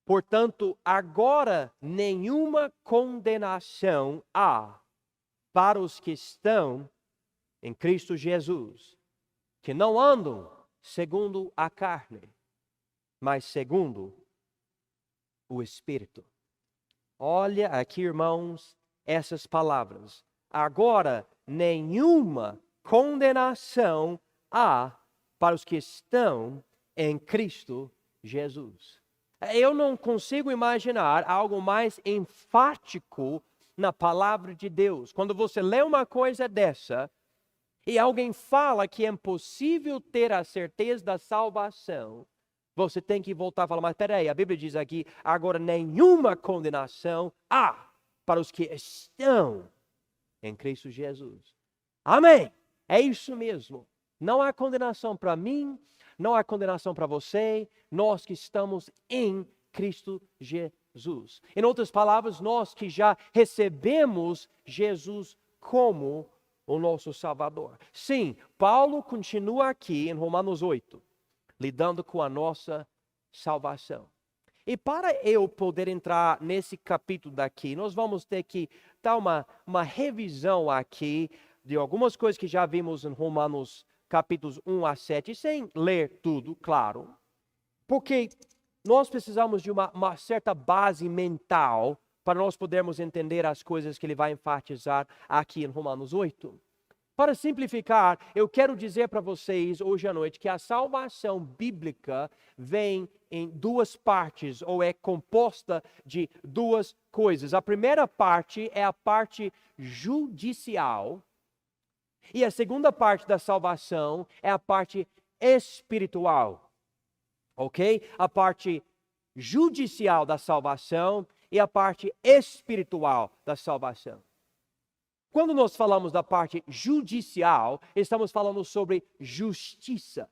Portanto, agora nenhuma condenação há para os que estão em Cristo Jesus, que não andam segundo a carne, mas segundo o Espírito. Olha aqui, irmãos, essas palavras. Agora nenhuma condenação há para os que estão em Cristo Jesus. Eu não consigo imaginar algo mais enfático na palavra de Deus. Quando você lê uma coisa dessa e alguém fala que é impossível ter a certeza da salvação, você tem que voltar e falar, mas peraí, a Bíblia diz aqui, agora nenhuma condenação há para os que estão em Cristo Jesus. Amém? É isso mesmo. Não há condenação para mim, não há condenação para você, nós que estamos em Cristo Jesus. Em outras palavras, nós que já recebemos Jesus como o nosso Salvador. Sim, Paulo continua aqui em Romanos 8, lidando com a nossa salvação. E para eu poder entrar nesse capítulo daqui, nós vamos ter que dar uma revisão aqui de algumas coisas que já vimos em Romanos capítulos 1 a 7, sem ler tudo, claro, porque nós precisamos de uma certa base mental para nós podermos entender as coisas que ele vai enfatizar aqui em Romanos 8. Para simplificar, eu quero dizer para vocês hoje à noite que a salvação bíblica vem em duas partes, ou é composta de duas coisas. A primeira parte é a parte judicial, e a segunda parte da salvação é a parte espiritual, ok? A parte judicial da salvação e a parte espiritual da salvação. Quando nós falamos da parte judicial, estamos falando sobre justiça.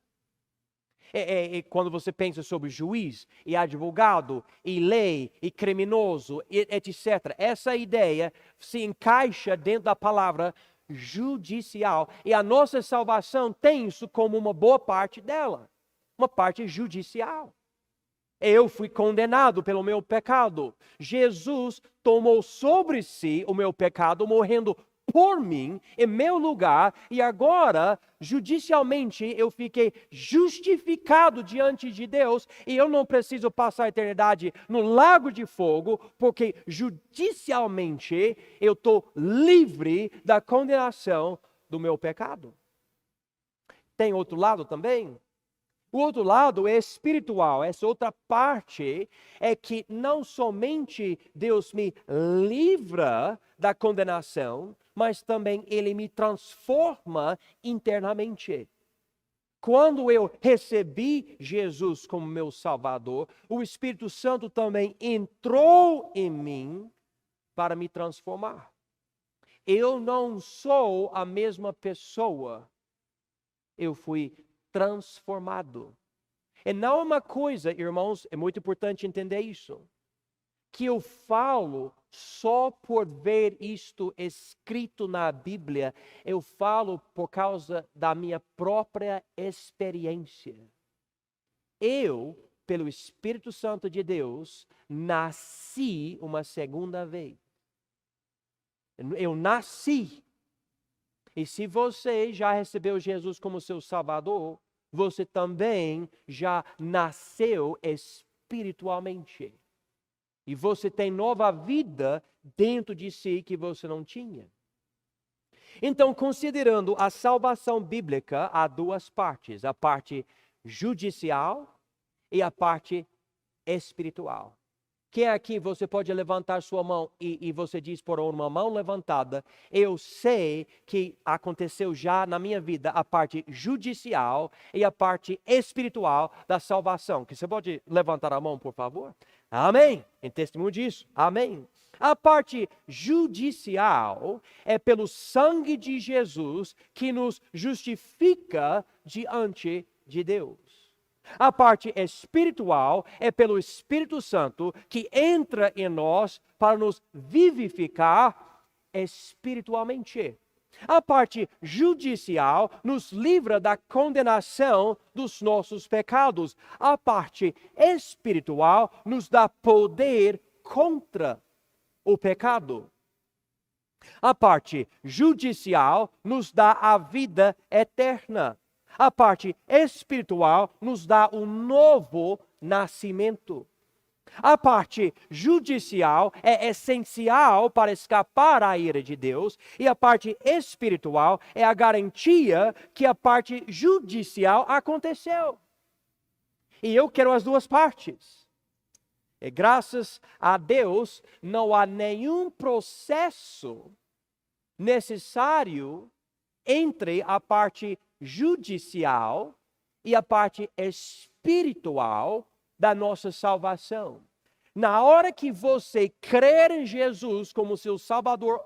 Quando você pensa sobre juiz e advogado e lei e criminoso, etc. Essa ideia se encaixa dentro da palavra judicial. E a nossa salvação tem isso como uma boa parte dela. Uma parte judicial. Eu fui condenado pelo meu pecado. Jesus tomou sobre si o meu pecado, morrendo por mim, em meu lugar, e agora, judicialmente, eu fiquei justificado diante de Deus, e eu não preciso passar a eternidade no lago de fogo, porque judicialmente eu estou livre da condenação do meu pecado. Tem outro lado também? O outro lado é espiritual. Essa outra parte é que não somente Deus me livra da condenação, mas também Ele me transforma internamente. Quando eu recebi Jesus como meu Salvador, o Espírito Santo também entrou em mim para me transformar. Eu não sou a mesma pessoa. Eu fui transformado. E não é uma coisa, irmãos, é muito importante entender isso, que eu falo só por ver isto escrito na Bíblia. Eu falo por causa da minha própria experiência. Eu, pelo Espírito Santo de Deus, nasci uma segunda vez. Eu nasci. E se você já recebeu Jesus como seu Salvador, você também já nasceu espiritualmente. E você tem nova vida dentro de si que você não tinha. Então, considerando a salvação bíblica, há duas partes. A parte judicial e a parte espiritual. Quem aqui você pode levantar sua mão e você diz por uma mão levantada, eu sei que aconteceu já na minha vida a parte judicial e a parte espiritual da salvação. Que você pode levantar a mão, por favor? Amém. Em testemunho disso. Amém. A parte judicial é pelo sangue de Jesus que nos justifica diante de Deus. A parte espiritual é pelo Espírito Santo que entra em nós para nos vivificar espiritualmente. A parte judicial nos livra da condenação dos nossos pecados. A parte espiritual nos dá poder contra o pecado. A parte judicial nos dá a vida eterna. A parte espiritual nos dá um novo nascimento. A parte judicial é essencial para escapar à ira de Deus, e a parte espiritual é a garantia que a parte judicial aconteceu. E eu quero as duas partes. E graças a Deus, não há nenhum processo necessário entre a parte judicial e a parte espiritual da nossa salvação. Na hora que você crer em Jesus como seu Salvador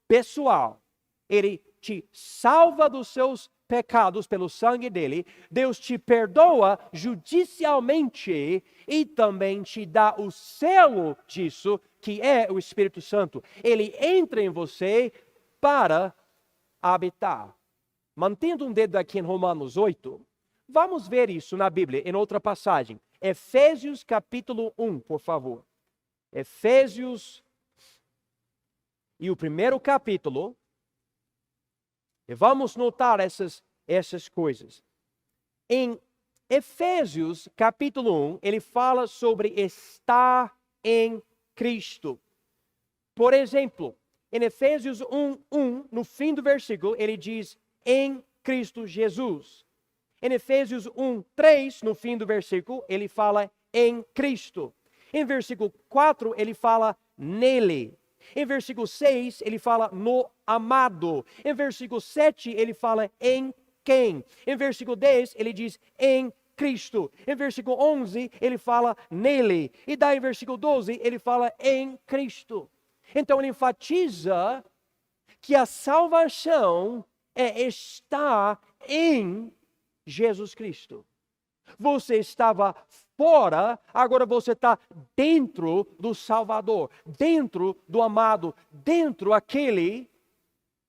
pessoal, Ele te salva dos seus pecados pelo sangue dele, Deus te perdoa judicialmente e também te dá o selo disso, que é o Espírito Santo. Ele entra em você para habitar. Mantendo um dedo aqui em Romanos 8, vamos ver isso na Bíblia, em outra passagem. Efésios capítulo 1, por favor. Efésios, e o primeiro capítulo. E vamos notar essas coisas. Em Efésios capítulo 1, ele fala sobre estar em Cristo. Por exemplo, em Efésios 1, no fim do versículo, ele diz em Cristo Jesus. Em Efésios 1:3, no fim do versículo, ele fala em Cristo. Em versículo 4, ele fala nele. Em versículo 6, ele fala no amado. Em versículo 7, ele fala em quem. Em versículo 10, ele diz em Cristo. Em versículo 11, ele fala nele. E daí em versículo 12, ele fala em Cristo. Então ele enfatiza que a salvação é estar em Jesus Cristo. Você estava fora, agora você está dentro do Salvador, dentro do amado, dentro daquele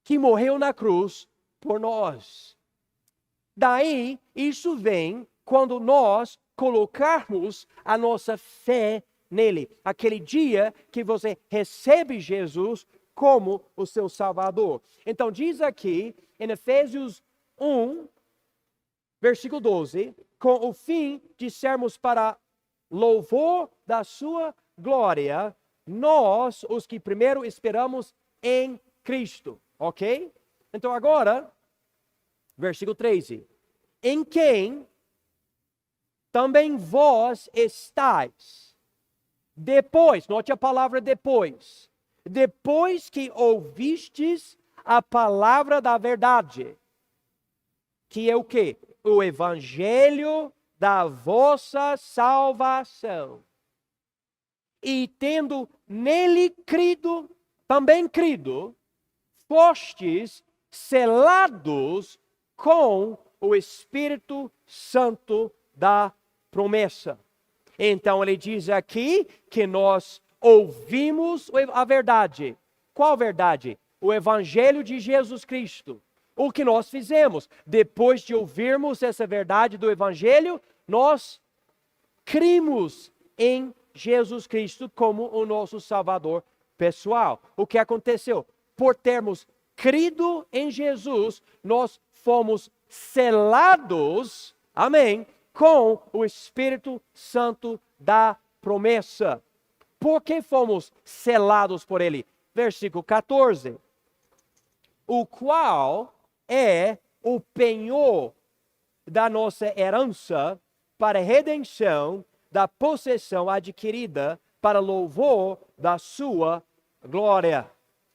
que morreu na cruz por nós. Daí, isso vem quando nós colocarmos a nossa fé nele. Aquele dia que você recebe Jesus como o seu Salvador. Então diz aqui em Efésios 1, versículo 12, com o fim de sermos para louvor da sua glória, nós, os que primeiro esperamos em Cristo. Ok? Então agora, versículo 13. Em quem também vós estáis. Depois, note a palavra depois. Depois que ouvistes a palavra da verdade. Que é o quê? O evangelho da vossa salvação. E tendo nele crido, também crido, fostes selados com o Espírito Santo da promessa. Então ele diz aqui que nós ouvimos a verdade. Qual verdade? O evangelho de Jesus Cristo. O que nós fizemos? Depois de ouvirmos essa verdade do evangelho, nós cremos em Jesus Cristo como o nosso Salvador pessoal. O que aconteceu? Por termos crido em Jesus, nós fomos selados, amém, com o Espírito Santo da promessa. Por que fomos selados por ele? Versículo 14. O qual é o penhor da nossa herança para a redenção da possessão adquirida para louvor da sua glória.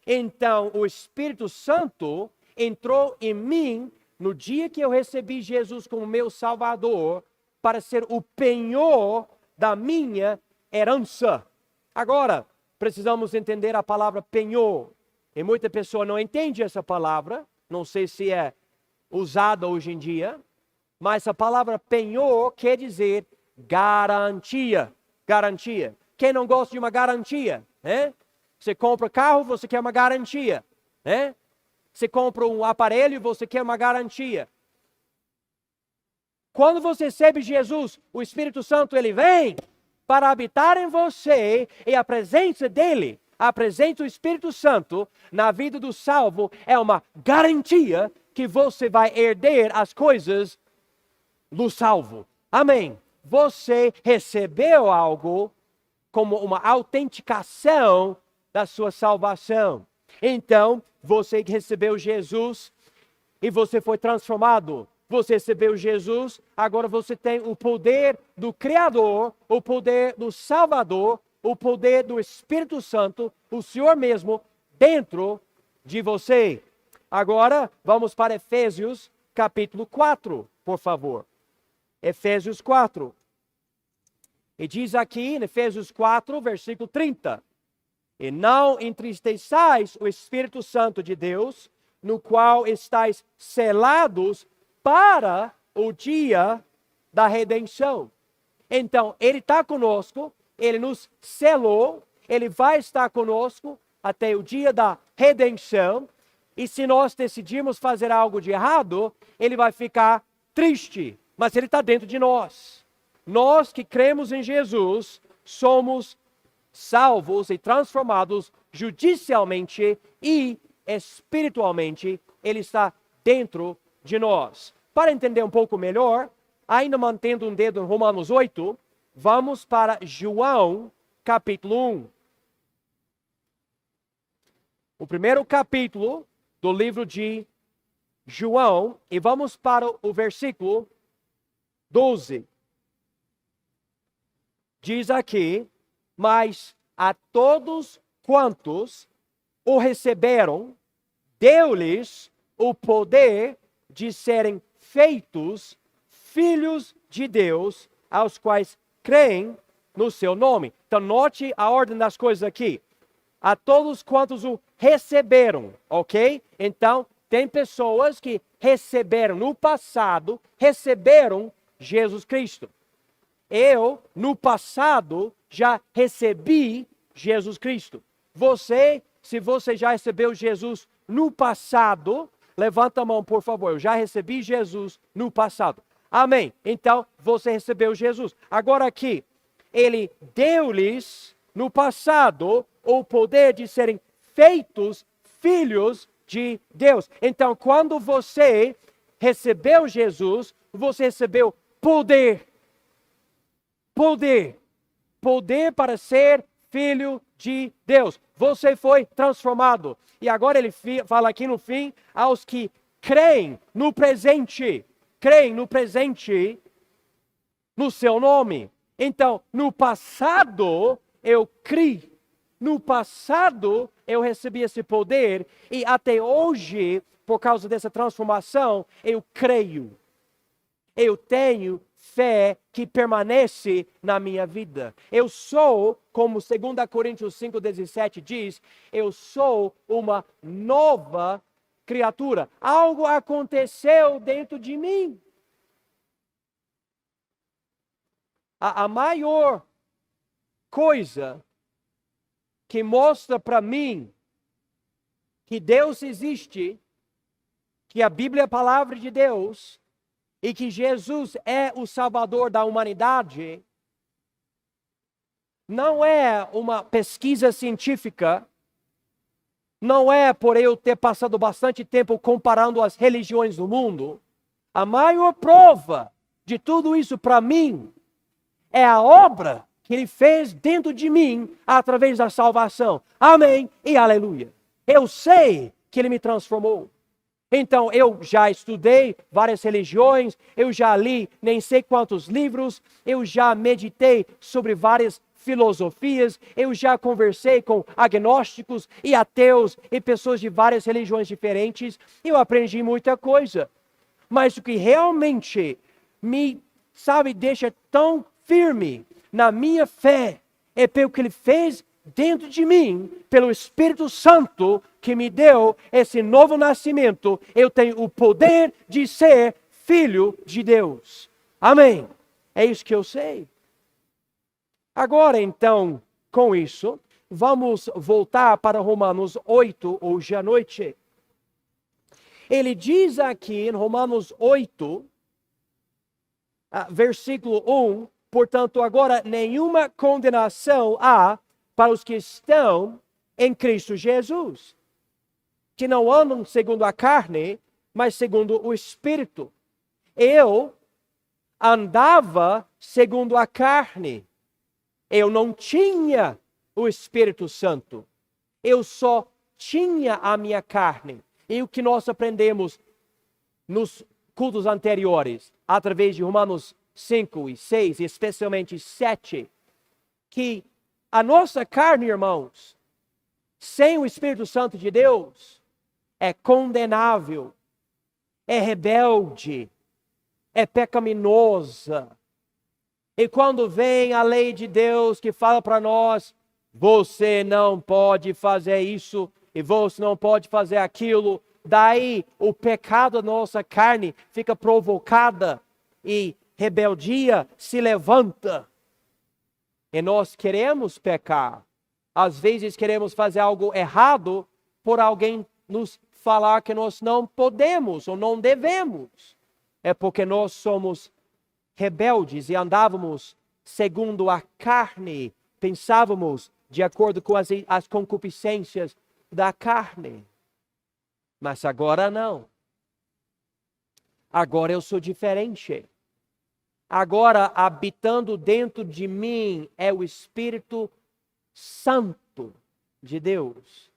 Então, o Espírito Santo entrou em mim no dia que eu recebi Jesus como meu Salvador para ser o penhor da minha herança. Agora, precisamos entender a palavra penhor. E muita pessoa não entende essa palavra. Não sei se é usada hoje em dia. Mas a palavra penhor quer dizer garantia. Garantia. Quem não gosta de uma garantia? Você compra carro, você quer uma garantia. Você compra um aparelho e você quer uma garantia. Quando você recebe Jesus, o Espírito Santo, ele vem para habitar em você, e a presença dele, a presença do Espírito Santo na vida do salvo é uma garantia que você vai herder as coisas do salvo. Amém. Você recebeu algo como uma autenticação da sua salvação. Então, você recebeu Jesus e você foi transformado. Você recebeu Jesus, agora você tem o poder do Criador, o poder do Salvador, o poder do Espírito Santo, o Senhor mesmo, dentro de você. Agora, vamos para Efésios capítulo 4, por favor. Efésios 4. E diz aqui, em Efésios 4, versículo 30. E não entristeçais o Espírito Santo de Deus, no qual estáis selados para o dia da redenção. Então, ele está conosco, ele nos selou, ele vai estar conosco até o dia da redenção. E se nós decidirmos fazer algo de errado, ele vai ficar triste, mas ele está dentro de nós. Nós que cremos em Jesus, somos salvos e transformados judicialmente e espiritualmente. Ele está dentro de nós. Para entender um pouco melhor, ainda mantendo um dedo em Romanos 8, vamos para João capítulo 1. O primeiro capítulo do livro de João, e vamos para o versículo 12. Diz aqui: mas a todos quantos o receberam, deu-lhes o poder de serem feitos filhos de Deus, aos quais creem no seu nome. Então note a ordem das coisas aqui. A todos quantos o receberam, ok? Então tem pessoas que receberam no passado, receberam Jesus Cristo. Eu, no passado, já recebi Jesus Cristo. Você, se você já recebeu Jesus no passado, levanta a mão, por favor. Eu já recebi Jesus no passado. Amém. Então, você recebeu Jesus. Agora aqui, ele deu-lhes no passado o poder de serem feitos filhos de Deus. Então, quando você recebeu Jesus, você recebeu poder. Poder para ser filho de Deus. Você foi transformado. E agora ele fala aqui no fim, aos que creem no presente no seu nome. Então, no passado eu criei, no passado eu recebi esse poder, e até hoje, por causa dessa transformação, eu creio. Eu tenho fé que permanece na minha vida. Eu sou, como 2 Coríntios 5,17 diz, eu sou uma nova criatura. Algo aconteceu dentro de mim. A maior coisa que mostra para mim que Deus existe, que a Bíblia é a palavra de Deus, e que Jesus é o Salvador da humanidade, não é uma pesquisa científica, não é por eu ter passado bastante tempo comparando as religiões do mundo. A maior prova de tudo isso para mim é a obra que Ele fez dentro de mim através da salvação. Amém e aleluia. Eu sei que Ele me transformou. Então, eu já estudei várias religiões, eu já li nem sei quantos livros, eu já meditei sobre várias filosofias, eu já conversei com agnósticos e ateus e pessoas de várias religiões diferentes, eu aprendi muita coisa. Mas o que realmente me, deixa tão firme na minha fé é pelo que Ele fez dentro de mim, pelo Espírito Santo que me deu esse novo nascimento. Eu tenho o poder de ser filho de Deus. Amém. É isso que eu sei. Agora, então, com isso, vamos voltar para Romanos 8, hoje à noite. Ele diz aqui em Romanos 8, versículo 1, portanto, agora nenhuma condenação há para os que estão em Cristo Jesus, que não andam segundo a carne, mas segundo o Espírito. Eu andava segundo a carne. Eu não tinha o Espírito Santo. Eu só tinha a minha carne. E o que nós aprendemos nos cultos anteriores, através de Romanos 5 e 6, e especialmente 7, que a nossa carne, irmãos, sem o Espírito Santo de Deus, é condenável, é rebelde, é pecaminosa. E quando vem a lei de Deus que fala para nós, você não pode fazer isso, e você não pode fazer aquilo, daí o pecado da nossa carne fica provocada e rebeldia se levanta. E nós queremos pecar. Às vezes queremos fazer algo errado por alguém nos falar que nós não podemos ou não devemos. É porque nós somos rebeldes e andávamos segundo a carne, pensávamos de acordo com as concupiscências da carne. Mas agora não. Agora eu sou diferente. Agora, habitando dentro de mim é o Espírito Santo de Deus.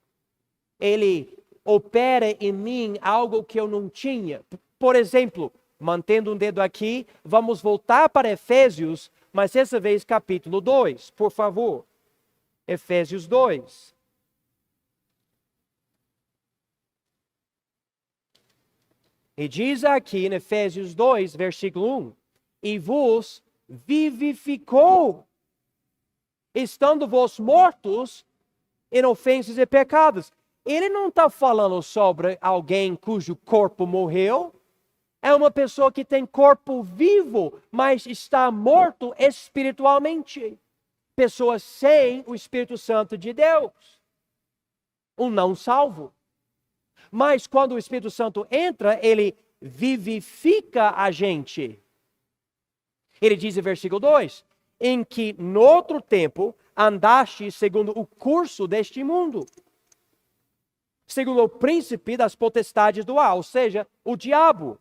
Ele opera em mim algo que eu não tinha. Por exemplo, mantendo um dedo aqui, vamos voltar para Efésios, mas dessa vez capítulo 2, por favor. Efésios 2. E diz aqui em Efésios 2, versículo 1, e vos vivificou, estando vós mortos em ofensas e pecados. Ele não está falando sobre alguém cujo corpo morreu. É uma pessoa que tem corpo vivo, mas está morto espiritualmente. Pessoa sem o Espírito Santo de Deus. Um não salvo. Mas quando o Espírito Santo entra, ele vivifica a gente. Ele diz em versículo 2, em que no outro tempo andaste segundo o curso deste mundo, segundo o príncipe das potestades do ar, ou seja, o diabo,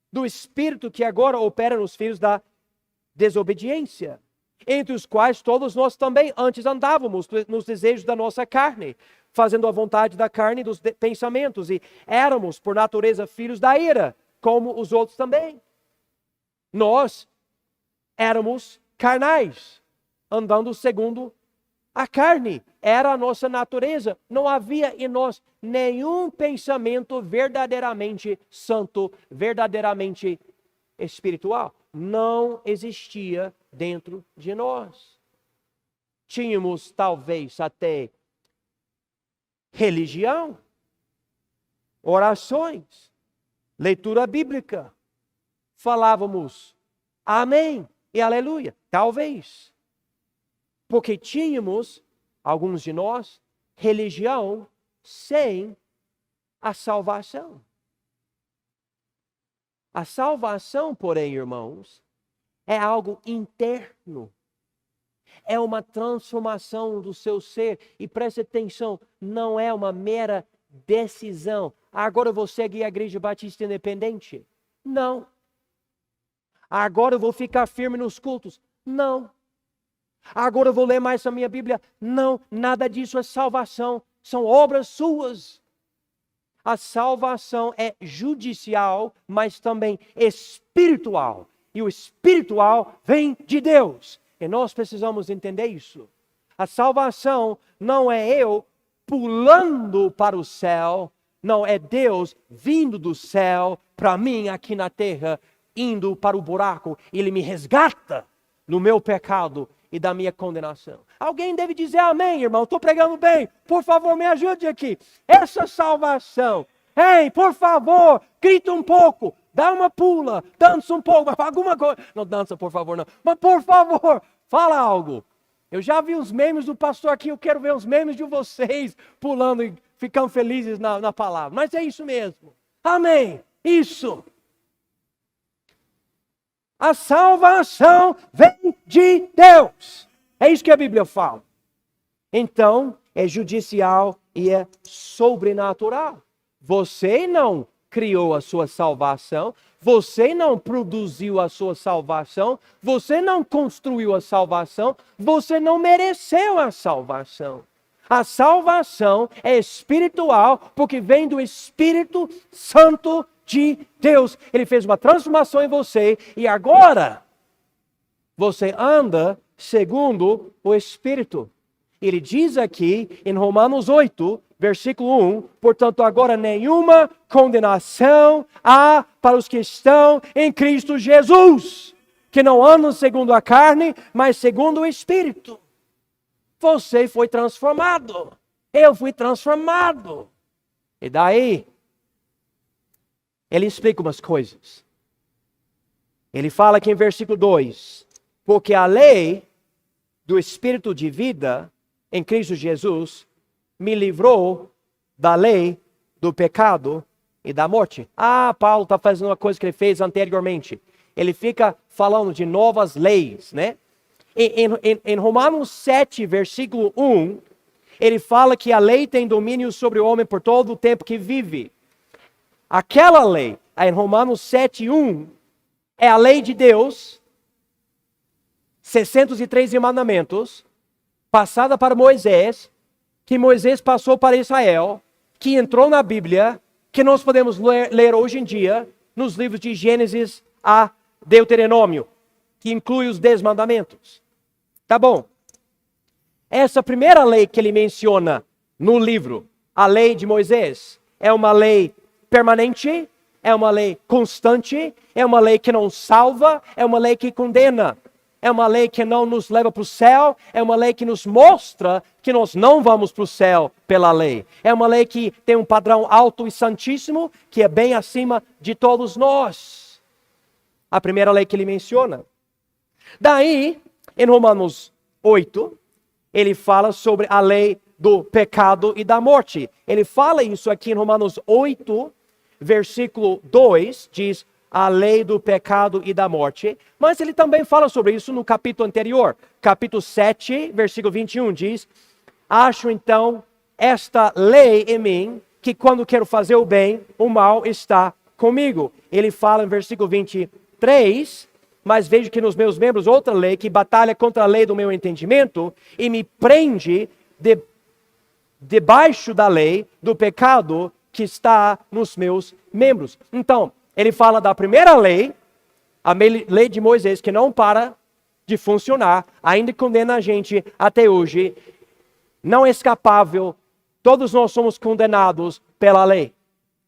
do espírito que agora opera nos filhos da desobediência, entre os quais todos nós também antes andávamos nos desejos da nossa carne, fazendo a vontade da carne e dos pensamentos, e éramos, por natureza, filhos da ira, como os outros também. Nós éramos carnais, andando segundo a carne. Era a nossa natureza. Não havia em nós nenhum pensamento verdadeiramente santo, verdadeiramente espiritual. Não existia dentro de nós. Tínhamos talvez até religião, orações, leitura bíblica. Falávamos amém e aleluia, talvez. Porque tínhamos, alguns de nós, religião sem a salvação. A salvação, porém, irmãos, é algo interno. É uma transformação do seu ser. E preste atenção, não é uma mera decisão. Agora eu vou seguir a Igreja Batista Independente? Não. Agora eu vou ficar firme nos cultos? Não. Agora eu vou ler mais a minha Bíblia? Não, nada disso é salvação. São obras suas. A salvação é judicial, mas também espiritual. E o espiritual vem de Deus. E nós precisamos entender isso. A salvação não é eu pulando para o céu. Não, é Deus vindo do céu para mim aqui na terra, indo para o buraco. Ele me resgata do meu pecado e da minha condenação. Alguém deve dizer amém, irmão. Estou pregando bem. Por favor, me ajude aqui. Essa salvação. Ei, por favor, grita um pouco. Dá uma pula. Dança um pouco. Alguma coisa. Não dança, por favor, não. Mas por favor, fala algo. Eu já vi os memes do pastor aqui. Eu quero ver os memes de vocês pulando e ficando felizes na palavra. Mas é isso mesmo. Amém. Isso. A salvação vem de Deus. É isso que a Bíblia fala. Então, é judicial e é sobrenatural. Você não criou a sua salvação, você não produziu a sua salvação, você não construiu a salvação, você não mereceu a salvação. A salvação é espiritual porque vem do Espírito Santo de Deus. Ele fez uma transformação em você e agora você anda segundo o Espírito. Ele diz aqui em Romanos 8, versículo 1, portanto agora nenhuma condenação há para os que estão em Cristo Jesus, que não andam segundo a carne, mas segundo o Espírito. Você foi transformado. Eu fui transformado. E daí, ele explica umas coisas. Ele fala aqui em versículo 2, porque a lei do Espírito de vida em Cristo Jesus me livrou da lei do pecado e da morte. Paulo está fazendo uma coisa que ele fez anteriormente. Ele fica falando de novas leis, né? Em Romanos 7, versículo 1, ele fala que a lei tem domínio sobre o homem por todo o tempo que vive. Aquela lei, em Romanos 7, 1, é a lei de Deus, 613 mandamentos, passada para Moisés, que Moisés passou para Israel, que entrou na Bíblia, que nós podemos ler hoje em dia, nos livros de Gênesis a Deuteronômio, que inclui os 10 mandamentos. Tá bom. Essa primeira lei que ele menciona no livro, a lei de Moisés, é uma lei permanente, é uma lei constante, é uma lei que não salva, é uma lei que condena. É uma lei que não nos leva para o céu, é uma lei que nos mostra que nós não vamos para o céu pela lei. É uma lei que tem um padrão alto e santíssimo, que é bem acima de todos nós. A primeira lei que ele menciona. Daí, em Romanos 8, ele fala sobre a lei do pecado e da morte. Ele fala isso aqui em Romanos 8, versículo 2, diz a lei do pecado e da morte. Mas ele também fala sobre isso no capítulo anterior. Capítulo 7, versículo 21 diz: acho então esta lei em mim, que quando quero fazer o bem, o mal está comigo. Ele fala em versículo 23, mas vejo que nos meus membros outra lei que batalha contra a lei do meu entendimento e me prende debaixo da lei do pecado que está nos meus membros. Então, ele fala da primeira lei, a lei de Moisés, que não para de funcionar, ainda condena a gente até hoje, não é escapável, todos nós somos condenados pela lei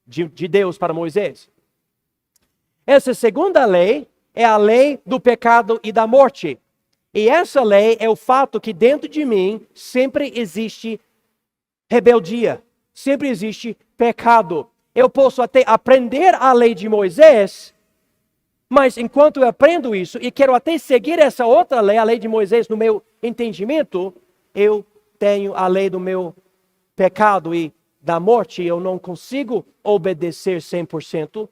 de Deus para Moisés. Essa segunda lei é a lei do pecado e da morte. E essa lei é o fato que dentro de mim sempre existe rebeldia, sempre existe pecado. Eu posso até aprender a lei de Moisés, mas enquanto eu aprendo isso e quero até seguir essa outra lei, a lei de Moisés, no meu entendimento, eu tenho a lei do meu pecado e da morte, eu não consigo obedecer 100%.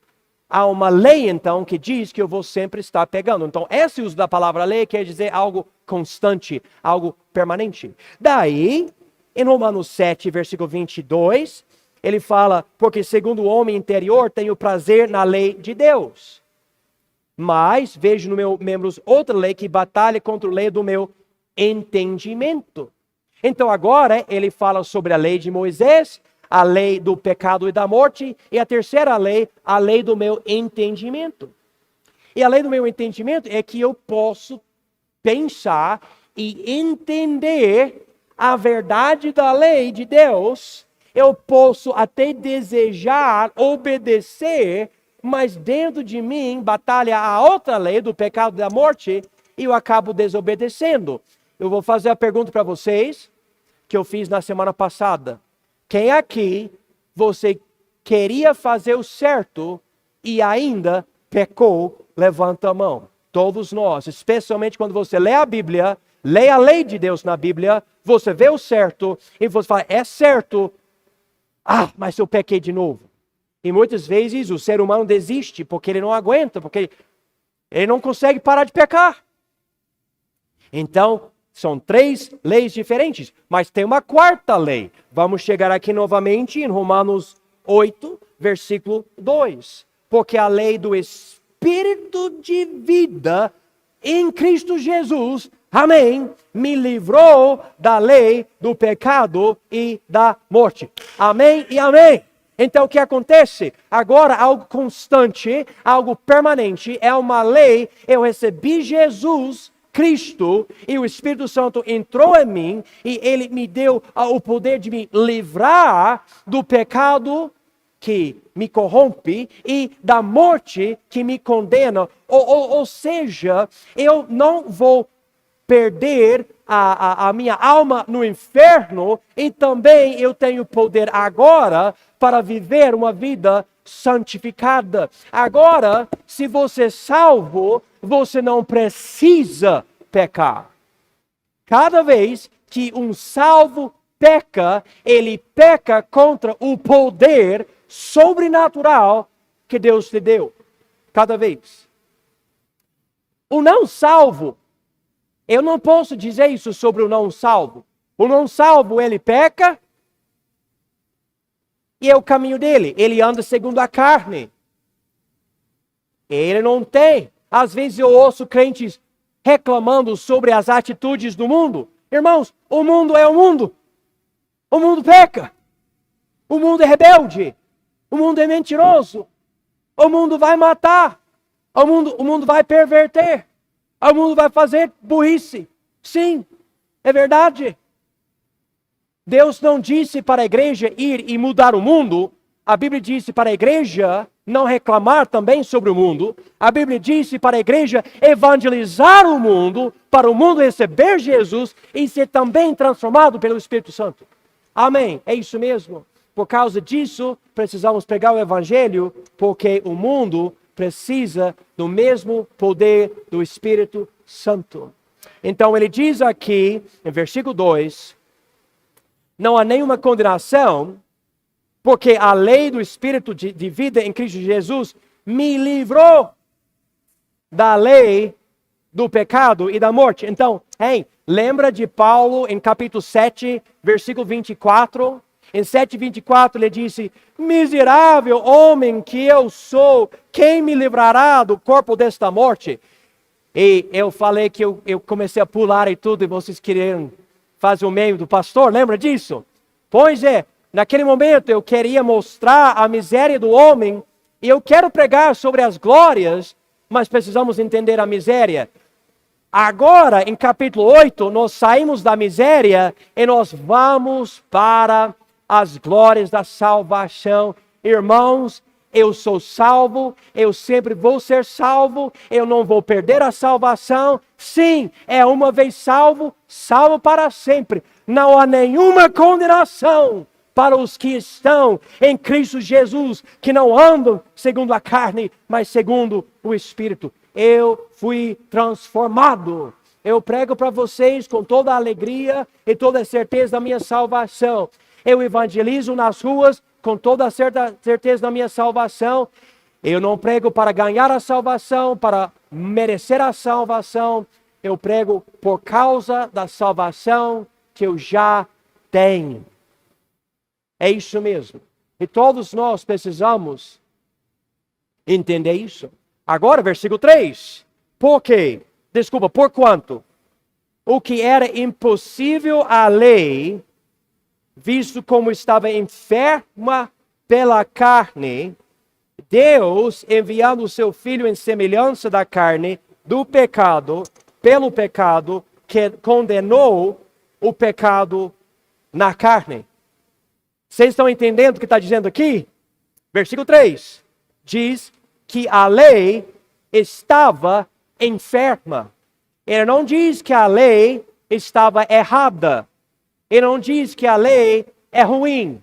Há uma lei, então, que diz que eu vou sempre estar pegando. Então, esse uso da palavra lei quer dizer algo constante, algo permanente. Daí, em Romanos 7, versículo 22, ele fala, porque segundo o homem interior tenho prazer na lei de Deus. Mas vejo no meu membros outra lei que batalha contra a lei do meu entendimento. Então agora ele fala sobre a lei de Moisés, a lei do pecado e da morte, e a terceira lei, a lei do meu entendimento. E a lei do meu entendimento é que eu posso pensar e entender a verdade da lei de Deus. Eu posso até desejar obedecer, mas dentro de mim batalha a outra lei do pecado e da morte e eu acabo desobedecendo. Eu vou fazer a pergunta para vocês que eu fiz na semana passada. Quem aqui você queria fazer o certo e ainda pecou? Levanta a mão. Todos nós, especialmente quando você lê a Bíblia, lê a lei de Deus na Bíblia, você vê o certo e você fala, é certo. Mas eu pequei de novo. E muitas vezes o ser humano desiste porque ele não aguenta, porque ele não consegue parar de pecar. Então, são 3 leis diferentes, mas tem uma quarta lei. Vamos chegar aqui novamente em Romanos 8, versículo 2. Porque a lei do Espírito de vida em Cristo Jesus, amém, me livrou da lei do pecado e da morte. Amém e amém. Então o que acontece? Agora algo constante, algo permanente, é uma lei. Eu recebi Jesus Cristo e o Espírito Santo entrou em mim e ele me deu o poder de me livrar do pecado que me corrompe e da morte que me condena. Ou seja, eu não vou perder a minha alma no inferno e também eu tenho poder agora para viver uma vida santificada. Agora, se você é salvo, você não precisa pecar. Cada vez que um salvo peca, ele peca contra o poder sobrenatural que Deus te deu. Cada vez. O não salvo, eu não posso dizer isso sobre o não salvo. O não salvo, ele peca e é o caminho dele. Ele anda segundo a carne. Ele não tem. Às vezes eu ouço crentes reclamando sobre as atitudes do mundo. Irmãos, o mundo é o mundo. O mundo peca. O mundo é rebelde. O mundo é mentiroso. O mundo vai matar. O mundo vai perverter. O mundo vai fazer burrice. Sim, é verdade. Deus não disse para a igreja ir e mudar o mundo. A Bíblia disse para a igreja não reclamar também sobre o mundo. A Bíblia disse para a igreja evangelizar o mundo, para o mundo receber Jesus e ser também transformado pelo Espírito Santo. Amém. É isso mesmo. Por causa disso, precisamos pregar o evangelho, porque o mundo precisa do mesmo poder do Espírito Santo. Então ele diz aqui, em versículo 2, não há nenhuma condenação, porque a lei do Espírito de vida em Cristo Jesus me livrou da lei do pecado e da morte. Então, lembra de Paulo em capítulo 7, versículo 24? Em 7:24 ele disse, miserável homem que eu sou, quem me livrará do corpo desta morte? E eu falei que eu comecei a pular e tudo, e vocês queriam fazer o meio do pastor, lembra disso? Pois é, naquele momento eu queria mostrar a miséria do homem, e eu quero pregar sobre as glórias, mas precisamos entender a miséria. Agora, em capítulo 8, nós saímos da miséria e nós vamos para as glórias da salvação. Irmãos, eu sou salvo, eu sempre vou ser salvo, eu não vou perder a salvação. Sim, é uma vez salvo, salvo para sempre. Não há nenhuma condenação para os que estão em Cristo Jesus, que não andam segundo a carne, mas segundo o Espírito. Eu fui transformado. Eu prego para vocês com toda a alegria e toda a certeza da minha salvação. Eu evangelizo nas ruas com toda a certeza da minha salvação. Eu não prego para ganhar a salvação, para merecer a salvação. Eu prego por causa da salvação que eu já tenho. É isso mesmo. E todos nós precisamos entender isso. Agora, versículo 3. Por quê? Por quanto? O que era impossível à lei, visto como estava enferma pela carne, Deus, enviando o seu Filho em semelhança da carne, do pecado, pelo pecado, que condenou o pecado na carne. Vocês estão entendendo o que está dizendo aqui? Versículo 3. Diz que a lei estava enferma. Ele não diz que a lei estava errada. Ele não diz que a lei é ruim.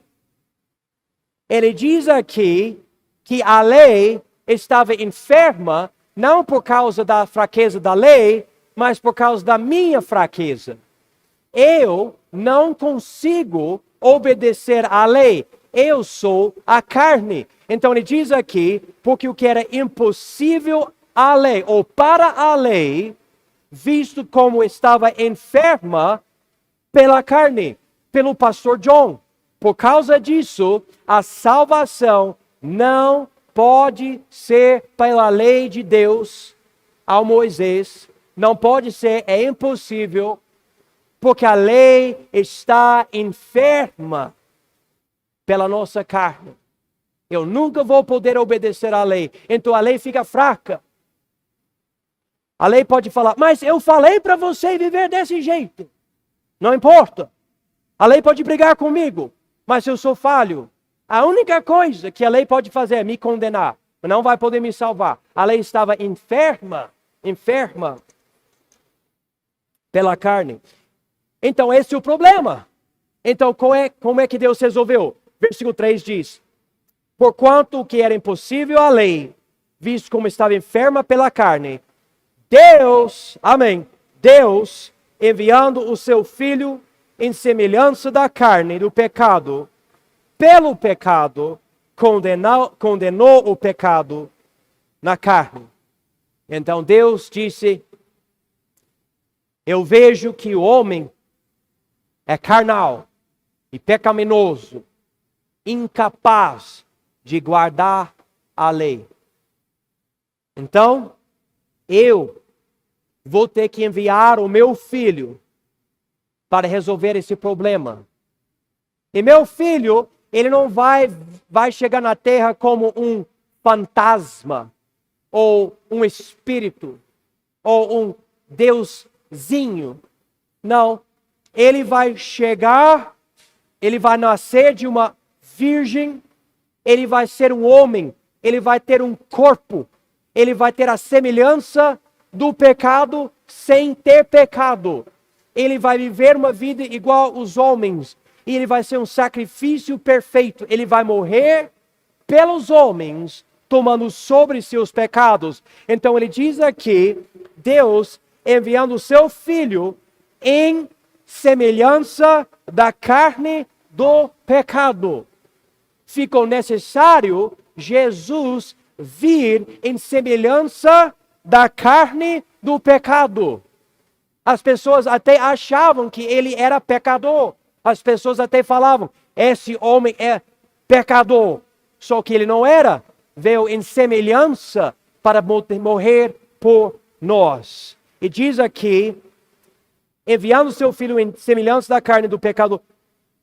Ele diz aqui que a lei estava enferma, não por causa da fraqueza da lei, mas por causa da minha fraqueza. Eu não consigo obedecer à lei. eu sou a carne. Então ele diz aqui, porque o que era impossível à lei, ou para a lei, visto como estava enferma pela carne, pelo pastor John. Por causa disso, a salvação não pode ser pela lei de Deus ao Moisés, não pode ser, é impossível, porque a lei está enferma pela nossa carne. Eu nunca vou poder obedecer à lei, então a lei fica fraca. A lei pode falar, mas eu falei para você viver desse jeito. Não importa. A lei pode brigar comigo, mas eu sou falho. A única coisa que a lei pode fazer é me condenar. Não vai poder me salvar. A lei estava enferma pela carne. Então esse é o problema. Então como é que Deus resolveu? Versículo 3 diz, porquanto o que era impossível à lei, visto como estava enferma pela carne, Deus, amém, Deus, enviando o seu Filho em semelhança da carne do pecado, pelo pecado, condenou o pecado na carne. Então Deus disse, eu vejo que o homem é carnal e pecaminoso, incapaz de guardar a lei. Então, eu vou ter que enviar o meu filho para resolver esse problema. E meu filho, ele não vai chegar na terra como um fantasma, ou um espírito, ou um deusinho. Não, ele vai chegar, ele vai nascer de uma virgem, ele vai ser um homem, ele vai ter um corpo, ele vai ter a semelhança do pecado sem ter pecado. Ele vai viver uma vida igual aos homens, e ele vai ser um sacrifício perfeito. Ele vai morrer pelos homens, tomando sobre seus pecados. Então ele diz aqui, Deus enviando o seu Filho em semelhança da carne do pecado. Ficou necessário Jesus vir em semelhança da carne do pecado. As pessoas até achavam que ele era pecador. As pessoas até falavam, esse homem é pecador. Só que ele não era. Veio em semelhança para morrer por nós. E diz aqui, enviando seu Filho em semelhança da carne do pecado,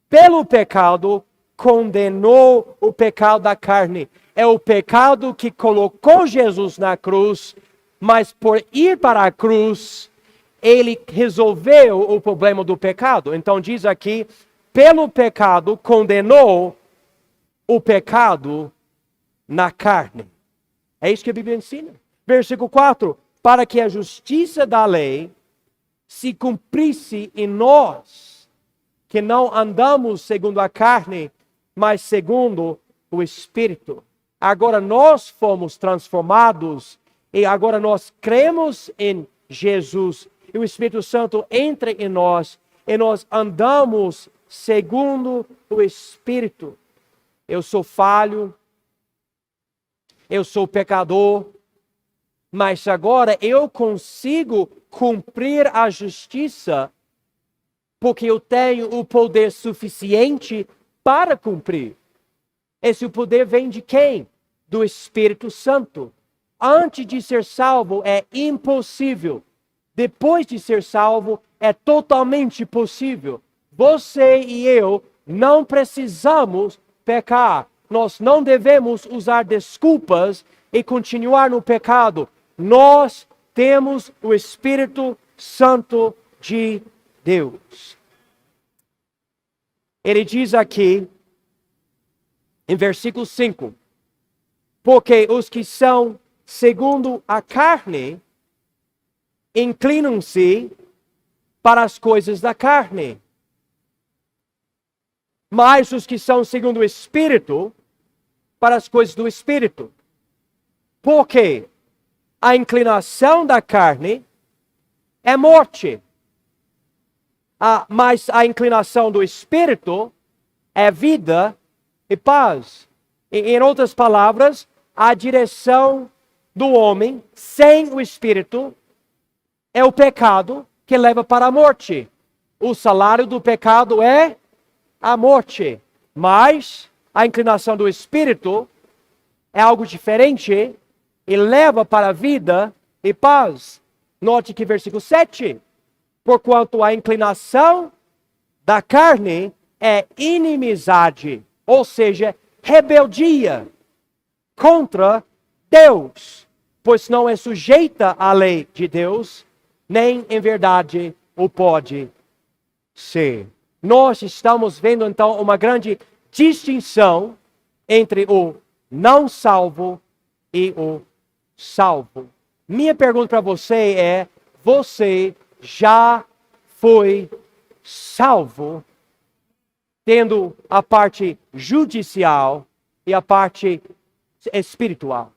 pelo pecado, condenou o pecado da carne. É o pecado que colocou Jesus na cruz, mas por ir para a cruz, ele resolveu o problema do pecado. Então diz aqui, pelo pecado, condenou o pecado na carne. É isso que a Bíblia ensina. Versículo 4, para que a justiça da lei se cumprisse em nós, que não andamos segundo a carne, mas segundo o Espírito. Agora nós fomos transformados e agora nós cremos em Jesus. E o Espírito Santo entra em nós e nós andamos segundo o Espírito. Eu sou falho, eu sou pecador, mas agora eu consigo cumprir a justiça porque eu tenho o poder suficiente para cumprir. Esse poder vem de quem? Do Espírito Santo. Antes de ser salvo é impossível. Depois de ser salvo é totalmente possível. Você e eu não precisamos pecar. Nós não devemos usar desculpas e continuar no pecado. Nós temos o Espírito Santo de Deus. Ele diz aqui, em versículo 5, porque os que são segundo a carne, inclinam-se para as coisas da carne. Mas os que são segundo o Espírito, para as coisas do Espírito. Porque a inclinação da carne é morte. Mas a inclinação do Espírito é vida e paz. Em outras palavras, a direção do homem sem o Espírito é o pecado que leva para a morte. O salário do pecado é a morte. Mas a inclinação do Espírito é algo diferente e leva para a vida e paz. Note que versículo 7. Porquanto a inclinação da carne é inimizade, ou seja, rebeldia contra Deus, pois não é sujeita à lei de Deus, nem em verdade o pode ser. Nós estamos vendo então uma grande distinção entre o não salvo e o salvo. Minha pergunta para você é: você já foi salvo, tendo a parte judicial e a parte espiritual?